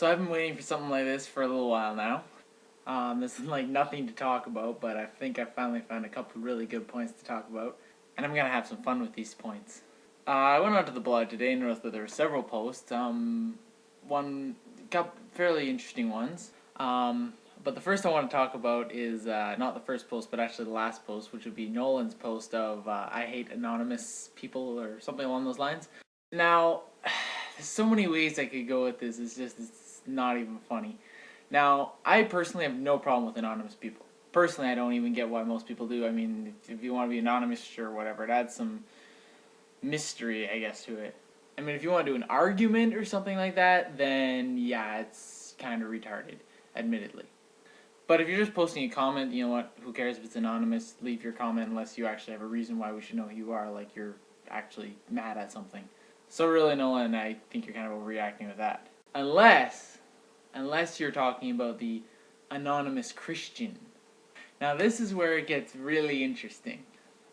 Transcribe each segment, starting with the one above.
So I've been waiting for something like this for a little while now. This is like nothing to talk about, but I think I finally found a couple really good points to talk about, and I'm gonna have some fun with these points. I went onto the blog today and noticed that there were several posts. Couple fairly interesting ones. But the first I want to talk about is not the first post, but actually the last post, which would be Nolan's post of I hate anonymous people or something along those lines. Now, there's so many ways I could go with this. It's not even funny. Now, I personally have no problem with anonymous people. Personally, I don't even get why most people do. I mean, if you want to be anonymous, sure, whatever. It adds some mystery, I guess, to it. I mean, if you want to do an argument or something like that, then yeah, it's kind of retarded, admittedly. But if you're just posting a comment, you know what, who cares if it's anonymous, leave your comment unless you actually have a reason why we should know who you are, like you're actually mad at something. So really, Nolan, I think you're kind of overreacting with that. Unless you're talking about the anonymous Christian. Now this is where it gets really interesting.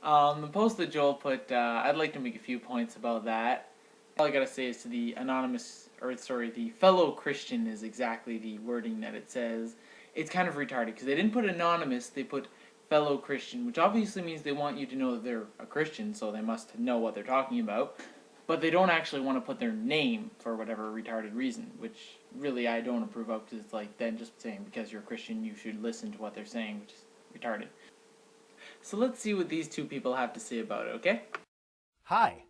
The post that Joel put, I'd like to make a few points about that. All I gotta say is to the the fellow Christian is exactly the wording that it says. It's kind of retarded because they didn't put anonymous, they put fellow Christian, which obviously means they want you to know that they're a Christian, so they must know what they're talking about. But they don't actually want to put their name for whatever retarded reason, which really I don't approve of, because it's like then just saying because you're a Christian you should listen to what they're saying, which is retarded. So let's see what these two people have to say about it, okay? Hi,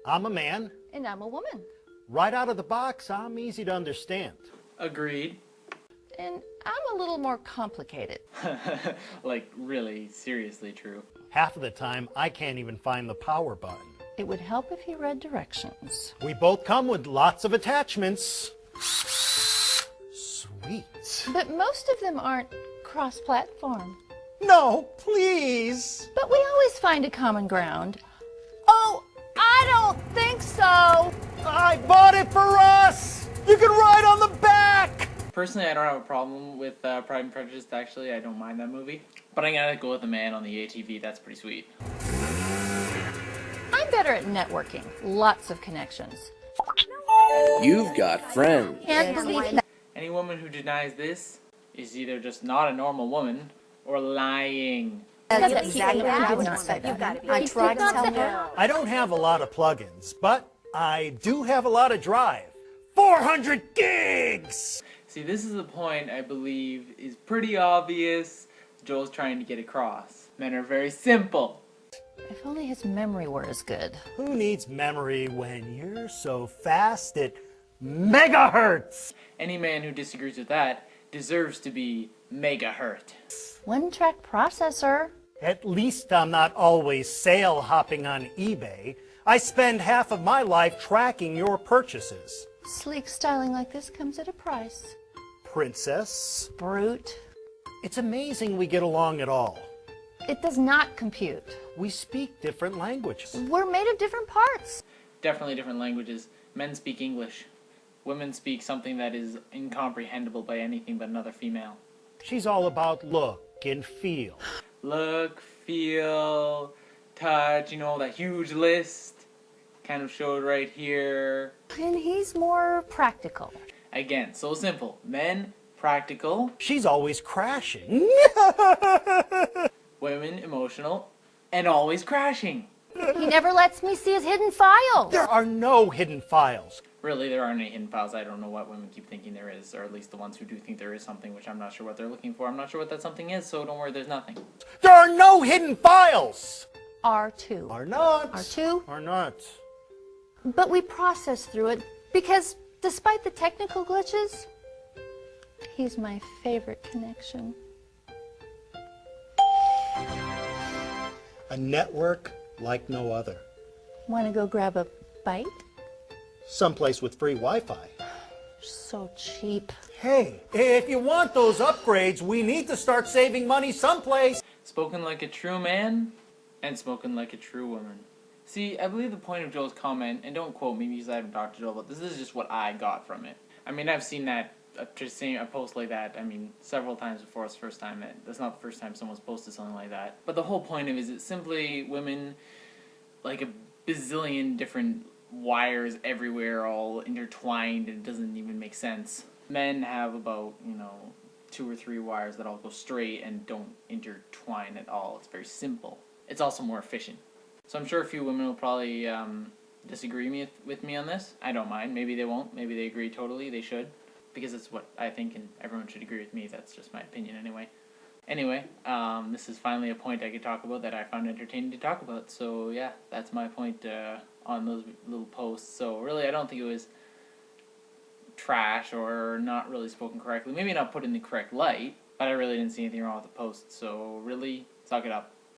I'm a man. And I'm a woman. Right out of the box, I'm easy to understand. Agreed. And I'm a little more complicated. Like, really, seriously true. Half of the time, I can't even find the power button. It would help if you read directions. We both come with lots of attachments. Sweet. But most of them aren't cross-platform. No, please. But we always find a common ground. Oh, I don't think so. I bought it for us. You can ride on the back. Personally, I don't have a problem with Pride and Prejudice, actually. I don't mind that movie. But I'm gonna go with the man on the ATV. That's pretty sweet. I'm better at networking. Lots of connections. You've got friends. Can't believe that. Any woman who denies this is either just not a normal woman or lying. That's exactly what I did not say that. I tried to tell her. I don't have a lot of plugins, but I do have a lot of drive. 400 gigs! See, this is the point I believe is pretty obvious Joel's trying to get across. Men are very simple. If only his memory were as good. Who needs memory when you're so fast it megahertz? Any man who disagrees with that deserves to be mega hurt. One-track processor. At least I'm not always sale hopping on eBay. I spend half of my life tracking your purchases. Sleek styling like this comes at a price. Princess. Brute. It's amazing we get along at all. It does not compute. We speak different languages. We're made of different parts. Definitely different languages. Men speak English. Women speak something that is incomprehensible by anything but another female. She's all about look and feel. Look, feel, touch, you know, that huge list kind of showed right here. And he's more practical. Again, so simple. Men, practical. She's always crashing. Women, emotional, and always crashing. He never lets me see his hidden files. There are no hidden files. Really, there aren't any hidden files. I don't know what women keep thinking there is, or at least the ones who do think there is something, which I'm not sure what they're looking for. I'm not sure what that something is, so don't worry, there's nothing. There are no hidden files. R2. Are not. R2. Are not. But we process through it because despite the technical glitches, he's my favorite connection. A network like no other. Want to go grab a bite? Someplace with free Wi-Fi. So cheap. Hey, if you want those upgrades, we need to start saving money someplace. Spoken like a true man, and spoken like a true woman. See, I believe the point of Joel's comment, and don't quote me because I haven't talked to Joel, but this is just what I got from it. I mean, I've seen that, just seeing a post like that, I mean, several times before. It's the first time. That's not the first time someone's posted something like that. But the whole point of it is it's simply women, like a bazillion different wires everywhere all intertwined, and it doesn't even make sense. Men have about, 2 or 3 wires that all go straight and don't intertwine at all. It's very simple. It's also more efficient. So I'm sure a few women will probably disagree with me on this. I don't mind. Maybe they won't. Maybe they agree totally. They should. Because it's what I think, and everyone should agree with me. That's just my opinion anyway. Anyway, this is finally a point I could talk about that I found entertaining to talk about. So yeah, that's my point on those little posts. So really, I don't think it was trash or not really spoken correctly. Maybe not put in the correct light, but I really didn't see anything wrong with the post. So really, suck it up.